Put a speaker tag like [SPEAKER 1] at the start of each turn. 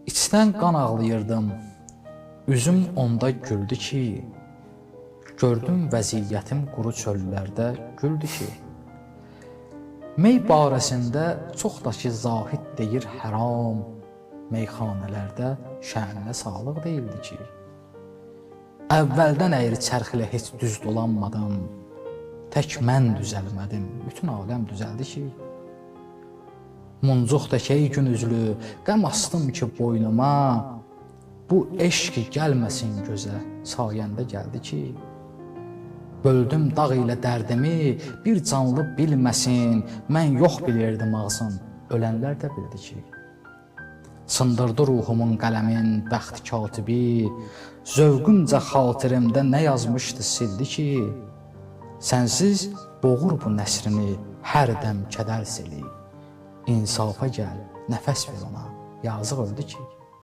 [SPEAKER 1] İçdən qan ağlayırdım, üzüm onda güldü ki, gördüm vəziyyətim quru çöllərdə güldü ki, mey barəsində çox da ki zahid deyir həram, meyxanələrdə şəninə sağlıq deyildi ki, əvvəldən əyri çərxilə heç düz dolanmadım, tək mən düzəlmədim, bütün aləm düzəldi ki, muncuq təkəy gün üzlü, qəm astım ki boynuma, bu eşqi gəlməsin gözə, sayəndə gəldi ki, böldüm dağ ilə dərdimi, bir canlı bilməsin, mən yox bilirdim ağzın, ölənlər də bildi ki, sındırdı ruhumun qələmin bəxt katibi, zövqüncə xatirimdə nə yazmışdı sildi ki, sənsiz boğur bu nəsrini hər dəm kədər seli, İnsafa gəl, nəfəs ver ona, yazıq öldü ki.